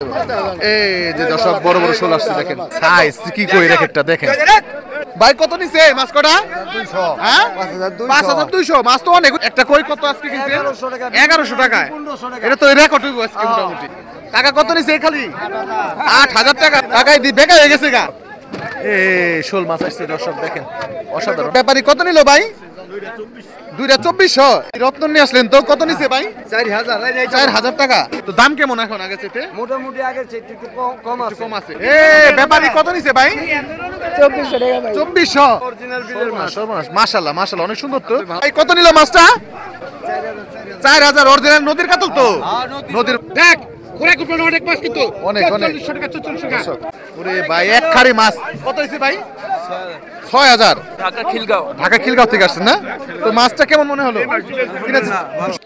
এই যে দর্শক বড় বড় শোল আসছে দেখেন সাইজ কি কই রেখেটটা দেখেন ভাই কত নিছে মাছ কটা 200 হ্যাঁ 5200 মাছ তো অনেক একটা কই কত আজকে কিনছে 1100 টাকায় এটা তো রেকর্ড হইব আজকে মোটামুটি টাকা কত নিছে খালি 8000 টাকা টাকাই দি বেকার হয়ে গেছে গা এই শোল মাছ আসছে দর্শক দেখেন অসাধারণ ব্যাপারী কত নিল ভাই 2400 রত্ন নিয়ে আসলেন তো কত নিছে ভাই 4000 টাকা তো দাম কেমন এখন আগে চেয়ে মোটামুটি আগে চেয়ে একটু কম আছে এ ব্যাপারী কত নিছে ভাই 2400 টাকা ভাই 2400 অরিজিনাল বিলের মাছ মাশাআল্লাহ মাশাআল্লাহ অনেক সুন্দর তো ভাই কত নিল মাছটা 4000 অরিজিনাল নদীর কাতল তো নদীর দেখ ওরে কুপন অনেক মাছ কিন্তু অনেক 4400 টাকা 4400 টাকা ওরে ভাই এক খারি মাছ কত হইছে ভাই 6000 ঢাকা খিলগাঁও থেকে আসছেন না তো মাছটা কেমন মনে হলো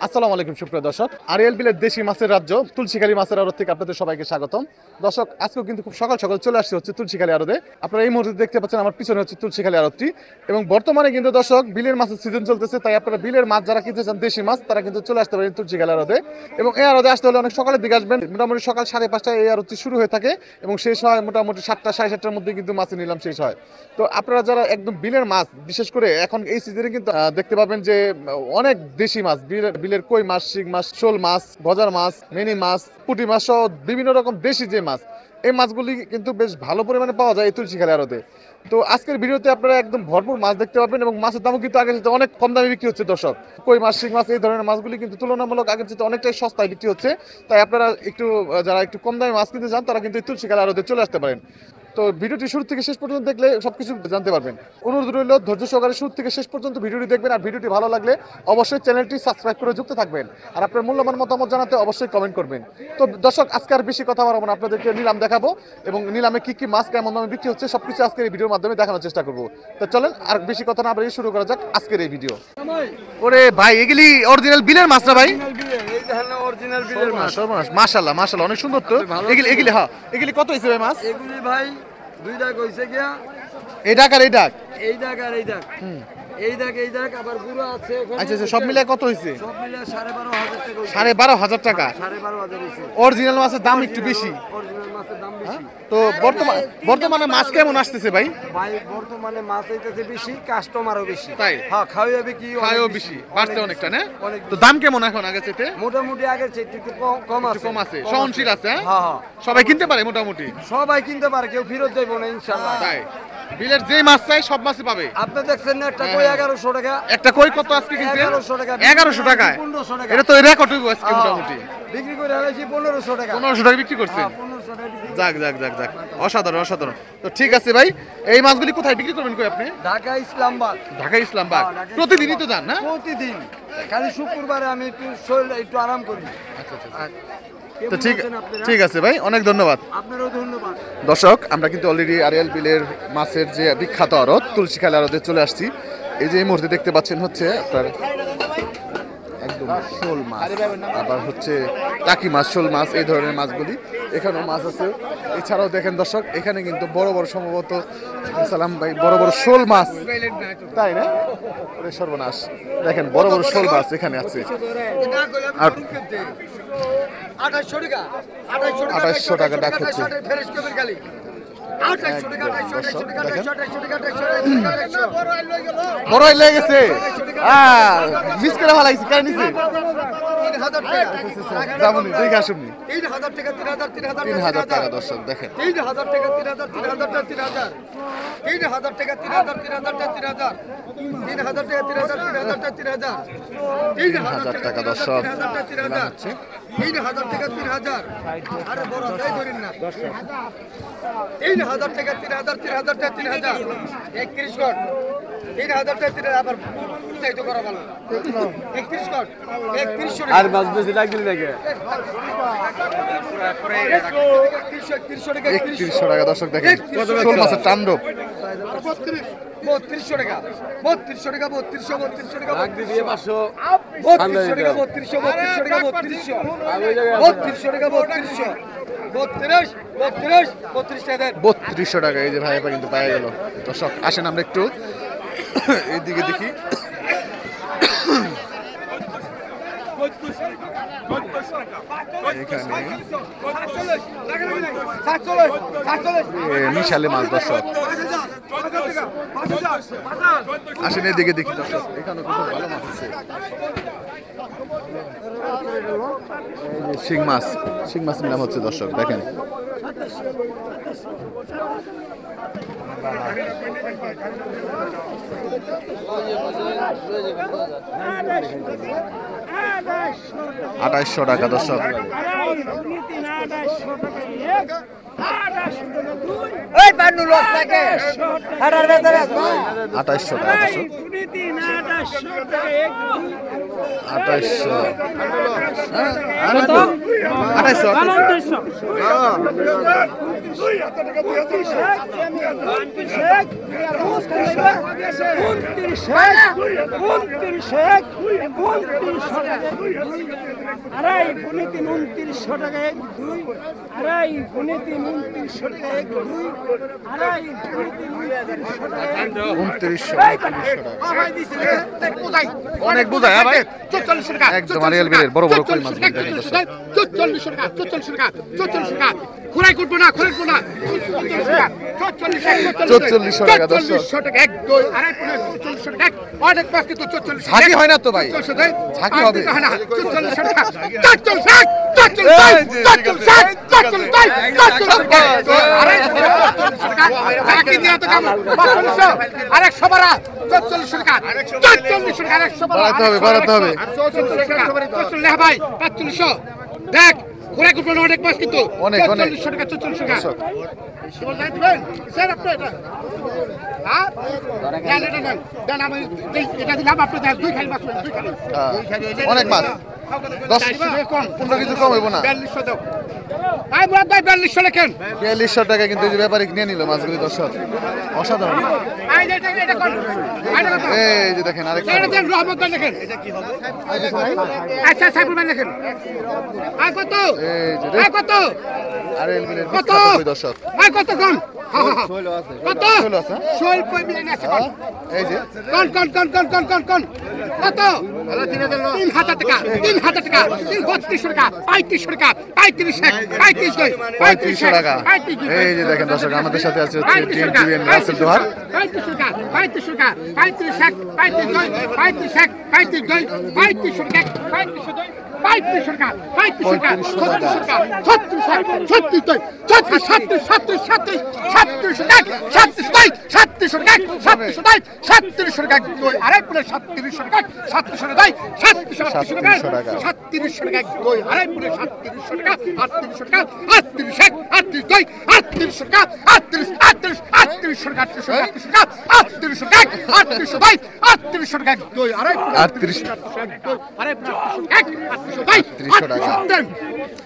আসসালামু আলাইকুম সুপ্রিয় দর্শক আরিয়াল বিলের দেশি মাছের রাজ্য তুলসীখালী মাছের আড়ত থেকে আপনাদের সবাইকে স্বাগতম দর্শক আজকেও কিন্তু খুব সকাল সকাল চলে আসছে হচ্ছে তুলসীখালী আড়তে আপনারা এই মুহূর্তে দেখতে পাচ্ছেন আমার পিছনে হচ্ছে তুলসীখালী আড়তটি এবং বর্তমানে কিন্তু দর্শক বিলের মাছের সিজন চলতেছে তাই আপনারা বিলের মাছ যারা কিনতে চান দেশি মাছ তারা কিন্তু চলে আসতে পারেন তুলসীখালী আড়তে এবং এই আড়তে আসতে হলে অনেক সকালের দিকে আসবেন মোটামুটি সকাল 5:30টায় এই আড়তটি শুরু হয়ে থাকে এবং শেষ হয় মোটামুটি 7টা 7:30টার মধ্যে কিন্তু মাছ নিলাম শেষ হয় তো আপনারা যারা একদম বিলের মাছ বিশেষ করে এখন এই সিজনে কিন্তু দেখতে পাবেন যে অনেক দেশি মাছ বিলের কই মাছ শিং মাছ শোল মাছ গজার মাছ মিনি মাছ পুঁটি মাছ সহ বিভিন্ন রকম দেশি যে মাছ এই মাছগুলি কিন্তু বেশ ভালো পরিমাণে পাওয়া যায় এই তুলসীখালী আড়তে তো আজকের ভিডিওতে আপনারা একদম ভরপুর মাছ দেখতে পাবেন এবং মাছের দামও কিন্তু আগের চেয়ে অনেক কম দামে বিক্রি হচ্ছে দর্শক কই মাছ শিং মাছ এই ধরনের মাছগুলি কিন্তু তুলনামূলক আগের চেয়ে অনেকটাই সস্তায় বিক্রি হচ্ছে তাই আপনারা একটু যারা একটু কম দামে মাছ কিনতে চান তারা কিন্তু এই তুলসীখালী আড়তে চলে আসতে পারেন তো ভিডিওটি শুরু থেকে শেষ পর্যন্ত দেখলে সবকিছু জানতে পারবেন অনুরোধ রইল ধৈর্য সহকারে শুরু থেকে শেষ পর্যন্ত ভিডিওটি দেখবেন আর ভিডিওটি ভালো লাগলে অবশ্যই চ্যানেলটি সাবস্ক্রাইব করে যুক্ত থাকবেন আর আপনার মূল্যবান মতামত জানাতে অবশ্যই কমেন্ট করবেন তো দর্শক আজকে আর বেশি কথা বাড়াবো না আপনাদেরকে নিলাম দেখাবো এবং নিলামে কি কি মাছ কেমন দামে বিক্রি হচ্ছে সবকিছু আজকের এই ভিডিওর মাধ্যমে দেখানোর চেষ্টা করবো তো চলেন আর বেশি কথা না বাড়িয়ে শুরু করা যাক আজকের এই ভিডিও ওরে ভাই এগুলি অরিজিনাল বিলের মাছ না ভাই অরিজিনাল বিলের মাছ মাশাআল্লাহ মাশাআল্লাহ অনেক সুন্দর তো এগুলি হ্যাঁ এগুলি কত হইছে ভাই মাছ এগুলি ভাই দুই দাগ হইছে গিয়া এই ডাক আর এই ডাক এই দাগ আর এই দাগ এই দাগ আবার পুরো আছে ওখানে আচ্ছা সব মিলে কত হইছে সব মিলে 12500 টাকা টাকা 12500 হইছে অরিজিনাল মাছের দাম একটু বেশি অরিজিনাল মাছের দাম বেশি তো বর্তমানে মাছ কেমন আসতেছে ভাই ভাই বর্তমানে মাছ হইতেছে বেশি কাস্টমারও বেশি তাই হ্যাঁ খাওয়াবে কি খায়ও বেশি বাড়ছে অনেকটা না তো দাম কেমন এখন আগে চেয়ে মোটামুটি আগের চেয়ে একটু কম আছে সহনশীল আছে হ্যাঁ সবাই কিনতে পারে মোটামুটি সবাই কিনতে পারে কেউ ফেরত যাইবো না ইনশাআল্লাহ তাই বিলের যে মাছ চাই সব মাছই পাবে আপনি দেখছেন না একটা কই 1100 টাকা একটা কই কত আজকে কিনছে 1100 টাকা 1100 টাকায় 1500 টাকা এটা তো রেকর্ড হইব আজকে মোটামুটি বিক্রি করে আলাইছি 1500 টাকা 1500 টাকা বিক্রি করছেন 1500 টাকা বিক্রি যাক অসাধারণ তো ঠিক আছে ভাই এই মাছগুলি কোথায় বিক্রি করবেন কই আপনি ঢাকা ইসলামবাদ প্রতিদিনই তো যান না প্রতিদিন খালি শুক্রবারে আমি একটু আরাম করি আচ্ছা তো ঠিক আছে ভাই অনেক ধন্যবাদ আপনারও ধন্যবাদ দর্শক আমরা কিন্তু অলরেডি আরিয়াল বিলের মাছের যে বিখ্যাত আড়ত তুলসীখালী আড়তে চলে আসছি এই যে এই মুহূর্তে দেখতে পাচ্ছেন হচ্ছে আপনার একদম শোল মাছ আবার হচ্ছে টাকি মাছ শোল মাছ এই ধরনের মাছগুলি এখানেও মাছ আছে এছাড়াও দেখেন দর্শক এখানে কিন্তু বড় সম্ভবত সালাম ভাই বড় শোল মাছ তাই না সর্বনাশ দেখেন বড় শোল মাছ এখানে আছে আর 2800 টাকা ডাক হচ্ছে বড় লেগে গেছে মিস করে ফেলাইছি কেন নিছে 3000 টাকা দর্শক দেখেন 3000 টাকা 3000 টাকা দর্শক আরে বড় তাই ধরেন না 3000 টাকা 3000 টাকা 31 কট 3000 টাকা 3000 আবার বুঝাই তো করা ভালো 31 কট 3100 আর মাছ বেশি লাগলি নাকি 3100 টাকা দর্শক দেখেন শোল মাছের তাণ্ডব 3200 টাকা 3200 টাকা 3200 টাকা লাগ দিয়ে 500 3200 টাকা 3200 টাকা 3200 টাকা 3200 টাকা এই যে ভাই কিন্তু পাওয়া গেল দর্শক আসেন আমরা একটু এইদিকে দেখি মিশালে মাছ দর্শক আসেন এদিকে দেখি দর্শক এখানে কত ভালো মাছ আছে শিং মাছ নাম হচ্ছে দর্শক দেখেন আঠাইশশো টাকা দর্শক আঠাইশশো টাকা দর্শক আঠাইশশো আড়াই পনে তিন 2900 টাকা এক দুই আড়াই পনে তিন 2900 টাকা এক দুই আড়াই পনে তিন 2900 অনেক বোঝায় ভাই 44 টাকা একদম আরিয়াল বিলের বড় বড় কই মাছ দেখেন 44 টাকা 44 টাকা 44 টাকা খুরাই করব না 44 টাকা 4400 টাকা দর্শক 4400 টাকা এক দুই আড়াই পনে 44 টাকা অনেক মাছ কিন্তু 44 ছাকি হয় না তো ভাই ছাকি হবে 44 টাকা 44 দেখ ঘোরা কুপন অনেক মাছ কিন্তু অনেক 44 টাকা 44 টাকা তোমার যাই দিবেন স্যার আপনি এটা হ্যাঁ দেন আমি এটা দিলাম আপনি দেন দুই খালি মাছ দুই খালি অনেক মাছ 10 কম 15 কিছু কম হইব না 4200 দাও আই মুরাদ ভাই 4200 লেখেন 4200 টাকা কিন্তু এই ব্যাপারী নিয়ে নিল মাছগুলি দর্শক অসাধারণ আই এটা কোন এই যে দেখেন আরেকটা এটা দেন রহমত ভাই লেখেন এটা কি হবে আচ্ছা সাইফুল ভাই লেখেন আই কত এই যে আই কত আরে এলবিলের কত দর্শক আই কত কোন কত ষোলো আছে শোল কই মিলে আছে কোন এই যে কোন কত 3000 টাকা 3000 টাকা 3200 টাকা 3500 টাকা 3500 টাকা এই যে দেখেন দর্শক আমাদের সাথে আছে হচ্ছে টিএন রাসেল দোহার 3500 টাকা 3500 টাকা 3500 টাকা 3500 টাকা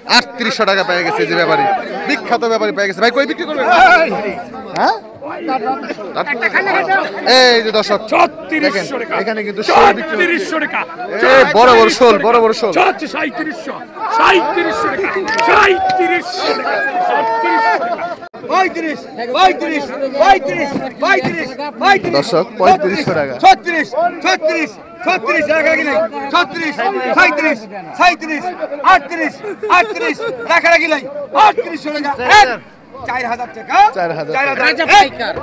3800 টাকা পেয়ে গেছে যে ব্যাপারী বিখ্যাত ব্যাপারী পেয়ে গেছে ভাই কই বিক্রি করবেন হ্যাঁ এই যে দর্শক 3600 টাকা এখানে কিন্তু 3600 টাকা এই বড় বড় শোল 3700 দর্শক 3500 টাকা 36 টাকা গিলে 36 37 37 38 টাকা গিলে 3800 টাকা 4000 টাকা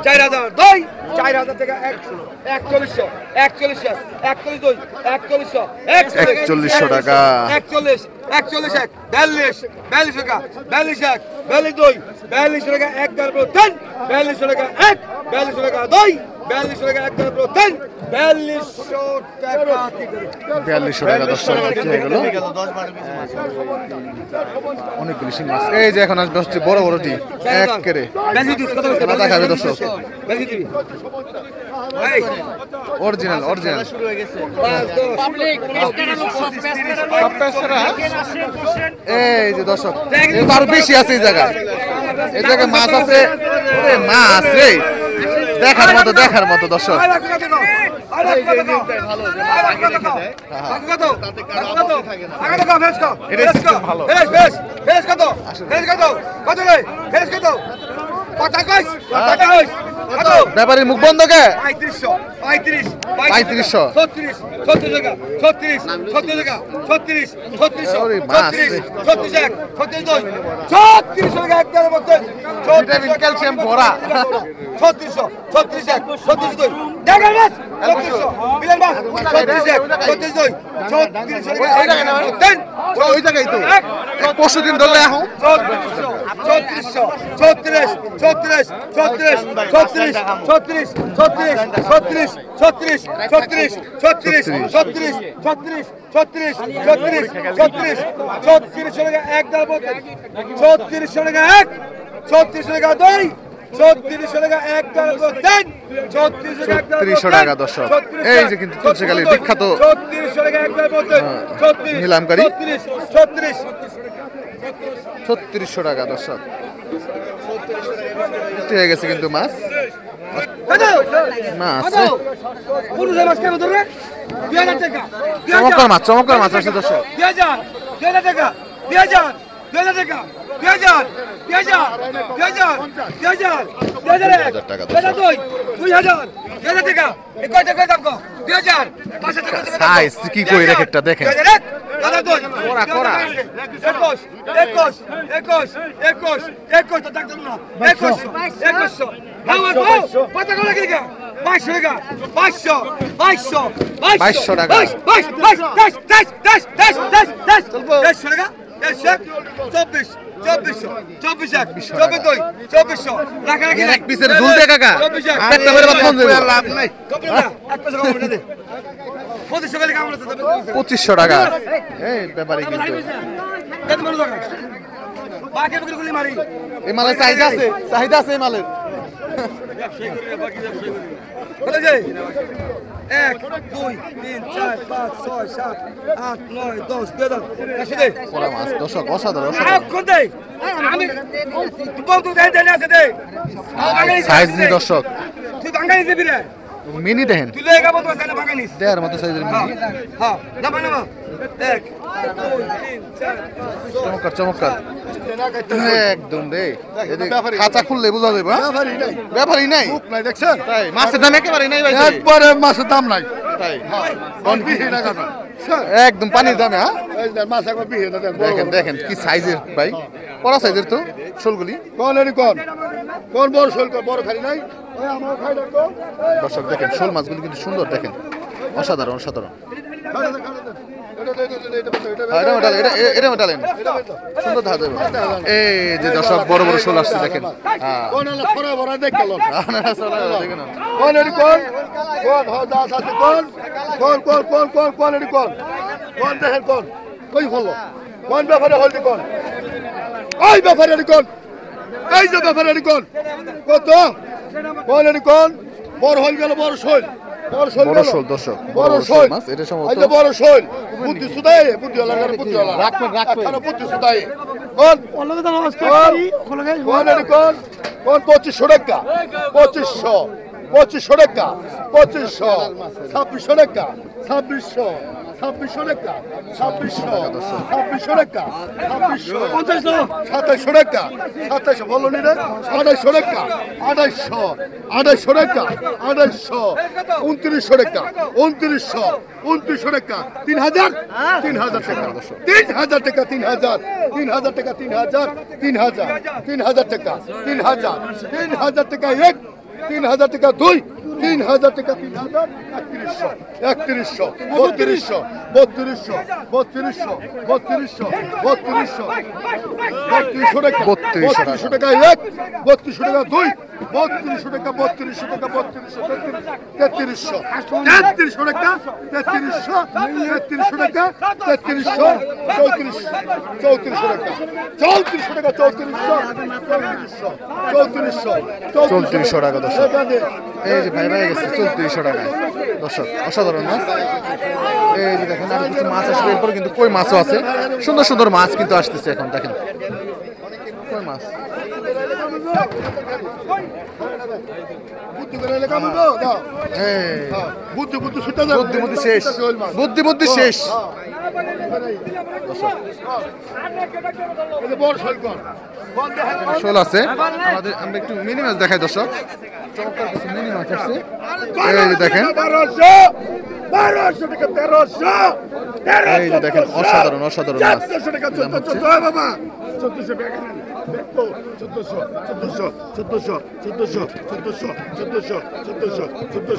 4000 দুই 4000 টাকা 4100 4100 টাকা 41 42 টাকা 42 দুই 42 টাকা 1 42 টাকা 1 42 টাকা 2 42 টাকা 1 3 4200 টাকা দর্শক কি হয়ে গেল অনেকগুলি শিং মাছ এই যে এখন আসবে হচ্ছে বড় বড় টি এক করে মাথা খাবে দর্শক অরিজিনাল শুরু হয়ে গেছে এই যে দর্শক আরো বেশি আছে এই জায়গায় মাছ আছে মাছ রে দেখার মতো দর্শক ব্যাপারীর মুখ বন্ধ কে 3500 3500 36 36 টাকা 36 36 টাকা 36 36 ওরে বাস রে। 36 36 36 টাকা একদম বলতে ভিটামিন ক্যালসিয়াম ভরা 36 36 36 টাকা বাস 36 মিলেন বাস 36 36 36 টাকা দেন ওই জায়গায় তো পরশু দিন ধরলে এখন 3600 টাকা দর্শক। এই যে কিন্তু তুলসীখালীর বিখ্যাত নিলামকারী 3600 টাকা দর্শক। বিক্রি হয়ে গেছে কিন্তু মাছ চমৎকার মাছ চমৎকার মাছ আছে দর্শক। 2000 টাকা 2000 টাকা 2000 সাইজ কি কই রেখেটটা দেখেন করা করা 2200 টাকা এক পিসের ঝুল দে কাকা একটা করে বাদ দেব লাভ নাই 2500 টাকা এই ব্যাপারে কিন্তু এই মালের চাহিদা আছে এই মালের 1 2 3 4 5 6 7 8 9 10 11 পোড়া মাছ দর্শক অসাধারণ আমি বন্ধু দেন আছে দে সাইজ নি দর্শক তুই বাঙালি দিবি রে মিনি দেখেন তুই লেগা বন্ধু আছে বাঙালি দেড় মতো সাইজের মিনি হ্যাঁ নামা 1 চমৎকার চমৎকার একদম রে খাঁচা খুললে বোঝা যাবে ব্যাপারই নাই দেখছেন তাই মাছের দাম একেবারে নাই ভাই একবারে মাছের দাম নাই তাই কোন বিহি না কাটা একদম পানির দামে হ্যাঁ এই যে মাছ একবার বিহি না দেন দেখেন দেখেন কি সাইজের ভাই বড় সাইজের তো শোলগুলি কোন এর কোন বড় শোল বড় খালি নাই ওই আমার খাই দেখো দর্শক দেখেন শোল মাছগুলি কিন্তু সুন্দর দেখেন অসাধারণ অসাধারণ এটা মেটালেন সুন্দর ধার দেবে এই যে দর্শক বড় বড় শোল আসছে দেখেন কোন এলা ফরা ভরা দেখ গেল দেখেন কোন এর কোন দাস আছে কোন এর কোন দেখেন কই হলো কোন ব্যাপারে হলদি কোন ওই ব্যাপারে কোন এই যে ব্যাপারে কোন কত কোন এর কোন বড় হল গেল বড় শোল বড় শোল দর্শক বড় শোল মাছ এটা সম্ভবত এই যে বড় শোল বুদ্ধি সুদাই বুদ্ধি রাখবেন বুদ্ধি সুদাই কোন কোন কোন 2500 টাকা 2500 টাকা 2500 2600 টাকা 2600 টাকা 2600 টাকা 2700 টাকা 2700 বলো নি রে 2800 টাকা 2800 টাকা 2900 টাকা 2900 টাকা 3000 টাকা 3000 টাকা 3000 টাকা 3000 টাকা 3000 টাকা 1 3000 টাকা 2 3000 টাকা 3000 3100 3200 টাকা 1 3200 টাকা 2 3200 টাকা 3300 টাকা 3300 টাকা 3300 টাকা 3400 টাকা 3400 টাকা দর্শক এই যে ভাই গেছে 3400 টাকা দর্শক অসাধারণ মাছ এই যে দেখেন আর কিছু মাছ আসবে এরপর কিন্তু কই মাছও আছে সুন্দর সুন্দর মাছ কিন্তু আসতেছে এখন দেখেন কই মাছ বুদ্ধি শেষ শোল আছে আমাদের, আমরা একটু মিনি মাছ দেখাই দর্শক, চমৎকার কিছু মিনি মাছ আসছে। এই যে দেখেন, 1200 টাকা 1300 এই যে দেখেন অসাধারণ অসাধারণ মাছ। 1400 টাকা 1400 বাবা 1400 টাকা দেখো 1400 1400 1400 1400 1400 1400 1400 1400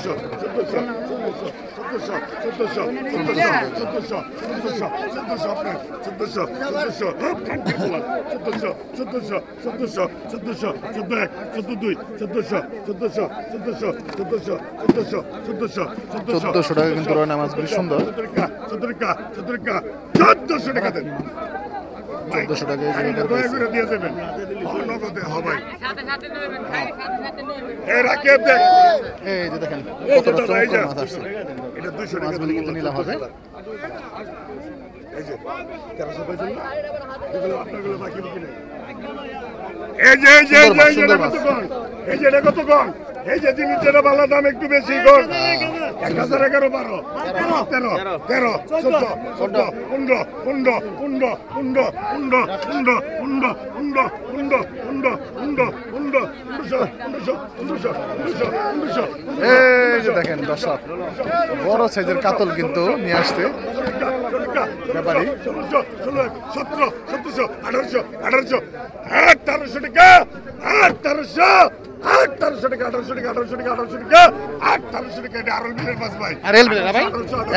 1400 টাকা কিন্তু রয়না মাছগুলি সুন্দর। 1400 টাকা দেন 1400 টাকা এই যে দয়া করে দিয়ে দেবেন নগদে হবে এর আগে দেখ এই যে দেখেন কতটা চমৎকার মাছ আসছে। এটা 200 টাকা মাছগুলি কিন্তু নিলাম হবে। এই যে 1300 পাইছেন না এগুলো আপনাগুলো বাকি বাকি নেই এই যে এই যে সুন্দর মাছ। এই যে এটা কত কম এই যে জিনিসের ভালো দাম একটু বেশি কম 1011 12 13 13 14 14 15 15 15 15 15 15 15 15 এই যে দেখেন দর্শক বড় সাইজের কাতল কিন্তু নিয়ে আসছে ব্যাপারী। 17 1700 1800 1800 1800 টাকা 1800 1800 টাকা 1800 টাকা 1800 টাকা 1800 টাকা 1800 টাকা এটা আরল বিলের মাছ ভাই। আর এল বিলের না ভাই,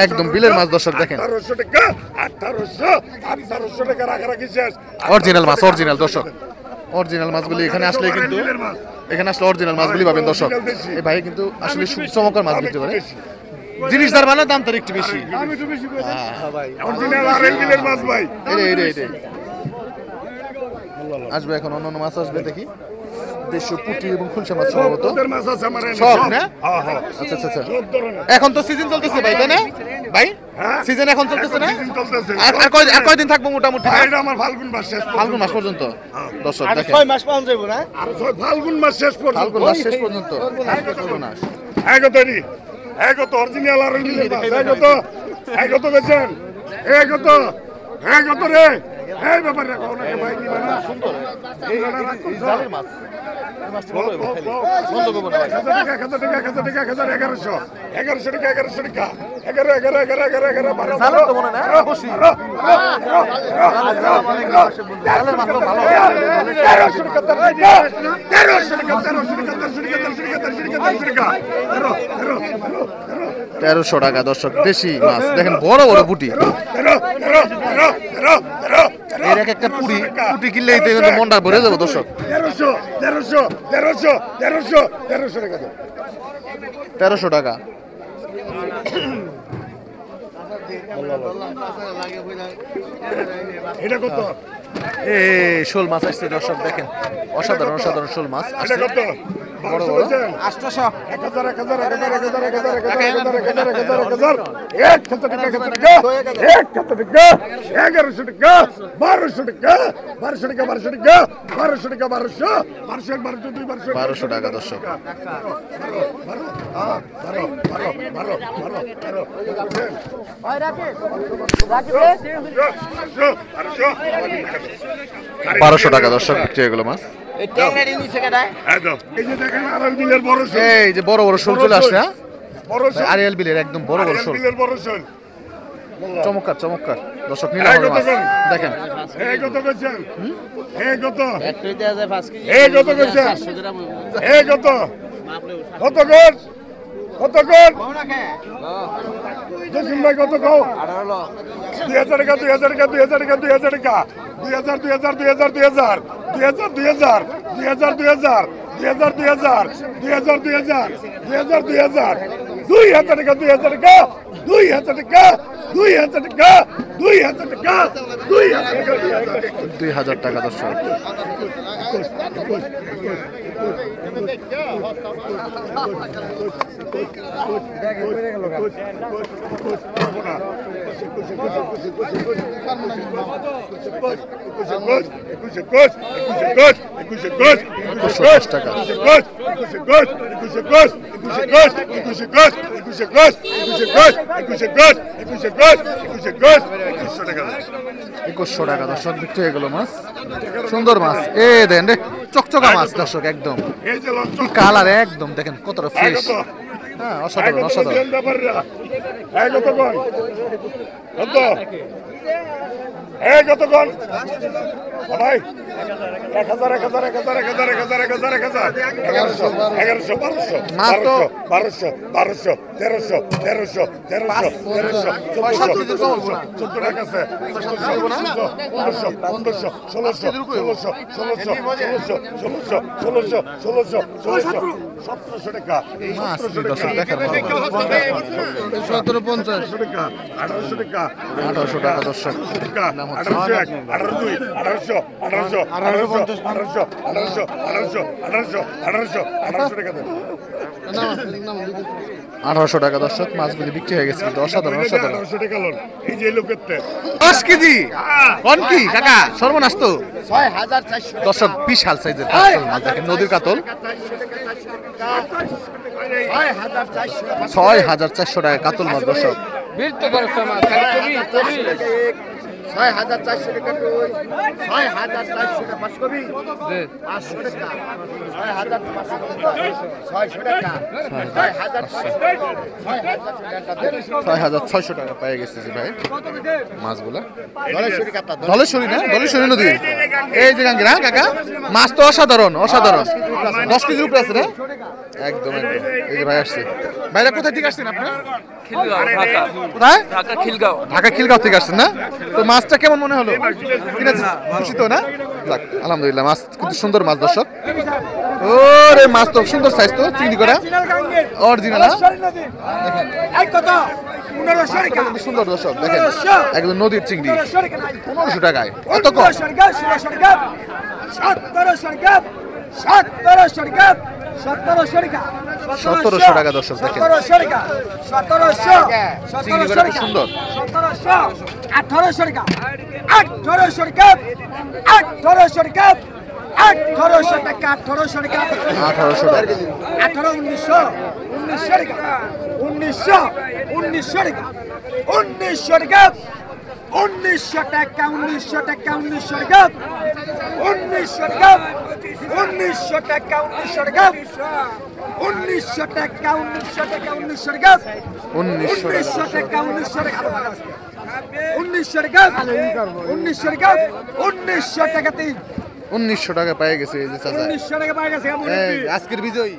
একদম বিলের মাছ দর্শক দেখেন। 1800 টাকা 1800 টাকা রাখারাখি শেষ। অরিজিনাল মাছ, অরিজিনাল দর্শক, অরিজিনাল মাছগুলি এখানে আসলে কিন্তু, এখানে আসলে অরিজিনাল মাছগুলি পাবেন দর্শক। এই ভাই কিন্তু আসলে চমৎকার মাছ বিক্রি করে, জিনিস দার মানে দাম তার একটু বেশি। আমি তো বেশি কই অরিজিনাল আরল বিলের মাছ ভাই। এই আসবে এখন অন্য মাছ আসবে দেখি, দেশীয় পুঁটি এবং খুলশা মাছ সম্ভবত ওদের মাছ আছে আমার এখানে সব না? হ্যাঁ হ্যাঁ আচ্ছা আচ্ছা আচ্ছা। সব ধরনের এখন তো সিজন চলতেছে ভাই, তাই না ভাই? হ্যাঁ সিজন এখন চলতেছে না? সিজন চলতেছে। আর কয়দিন থাকবো মোটামুটি? ভাই, এটা আমার ফাল্গুন মাস শেষ ফাল্গুন মাস পর্যন্ত দর্শক দেখেন। 6 মাস পাওয়া যাবে না? আর ফাল্গুন মাস শেষ পর্যন্ত ফাল্গুন মাস শেষ পর্যন্ত ফাল্গুন মাস। এগোতরি এগোতো অরিজিনাল আর মিলের মাছ এগোতো গেছেন এগোতো রে এই ব্যাপার রাখো ওনাকে ভাই নিবে না সুন্দর এই জালের মাছ, এই মাছটা ভালো হবে খালি বন্ধ করব না ভাই। 1100 টাকা 1100 টাকা 1100 টাকা 11 জালের তো মনে না খুশি, জালের মাছ তো ভালো। 1300 টাকা দর্শক দেশি মাছ দেখেন, বড় বড় পুঁটি। এর এক একটা পুঁটি কিনলেই তো কিন্তু মনটা ভরে যাবে দর্শক। 1300 টাকা। এটা কত এই শোল মাছ আসছে দর্শক দেখেন, অসাধারণ অসাধারণ শোল মাছ এটা আসছে। কত বড় বড় 800 1200 টাকা দর্শক। বারোশো টাকা দর্শক বিক্রি হয়ে গেল মাছ। এই ট্যাংরাটি নিচে কাটায় এই যে দেখেন আরএল বিলের বড় শোল, এই যে বড় বড় শোল চলে আসছে। হ্যাঁ বড় শোল, আরিয়াল বিলের একদম বড় বড় আরএল শোল, বিলের বড় শোল। চমৎকার চমৎকার দর্শক নিলাম হবে মাছ দেখেন। এই কত কইছেন এই কত একটু দেয়া যায় 5 কেজি এই কত কইছেন 400 গ্রাম এই কত কত কর কত কর জসিম ভাই কত কও 2000 টাকা 2000 টাকা 2000 টাকা 2000 টাকা 2000 2000 2000 2000 2000 2000 2000 2000 2000 2000 2000 2000 2000 টাকা 2000 টাকা 2000 টাকা 2000 টাকা 2000 টাকা 2000 টাকা দর্শক। 21 টাকা। 2100 টাকা দর্শক বিক্রি হয়ে গেল মাছ। সুন্দর মাছ, এ দেন রে, চকচকা মাছ দর্শক, একদম কি কালার, একদম দেখেন কতটা ফ্রেশ। হ্যাঁ, অসাধারণ অসাধারণ। কতক্ষণ ভাই 1000 1100 1200 1300 1400 টাকা আছে 1500 1600 1700 টাকা মাছ দর্শক দেখেন 1750 টাকা 1800 টাকা 1800 টাকা দর্শক। 1800 টাকা দর্শক, মাছগুলি বিক্রি হয়ে গেছে কিন্তু অসাধারণ অসাধারণ। 10 কেজি কোন কি কাকা, সর্বনাশ তো। 6400 দর্শক বিশাল সাইজের কাতল মাছ দেখেন, নদীর কাতল। 6400 টাকা কাতল মাছ দর্শক। 6400 টাকা কই 6400 টাকা পাঁচ কবি 500 টাকা 6500 টাকা 6600 টাকা পেয়ে গেছে জি ভাই মাছগুলা। ধলেশ্বরী না, ধলেশ্বরী নদী। এই যে গাঙ্গি না কাকা, মাছ তো অসাধারণ অসাধারণ। 10 কেজির উপরে আছে না, একদম একদম। এই যে ভাই আসছে, ভাইরা কোথায় থেকে আসছেন আপনারা? কোথায়? ঢাকা খিলগাঁও থেকে আসছেন না? তো মাছটা কেমন মনে হলো? খুশি তো না? যাক আলহামদুলিল্লাহ, মাছ কিন্তু সুন্দর মাছ দর্শক। ওরে মাছ তো সুন্দর সাইজ তো, চিংড়ি করা অরিজিনাল। সুন্দর দর্শক দেখেন, একদম নদীর চিংড়ি 1500 টাকায়। কত কম? 1700 টাকা দর্শক দেখেন, চিংড়ি করা খুব সুন্দর। 1800 টাকা 1800 টাকা 1800 টাকা 1800 টাকা 1800 টাকা 1800 টাকা 18 1900 টাকা 1900 টাকা 1900 টাকা 1900 টাকা 1900 টাকা 1900 টাকা 1900 টাকা 1900 টাকা 1900 টাকা 1900 টাকা 1900 টাকা 1900 টাকা 1900 টাকা 1900 টাকা 1900 টাকা 1900 টাকা 1900 টাকা 1900 টাকা পেয়ে গেছে এই যে চাচা। 1900 টাকা পাই গেছে আজকের বিজয়ী।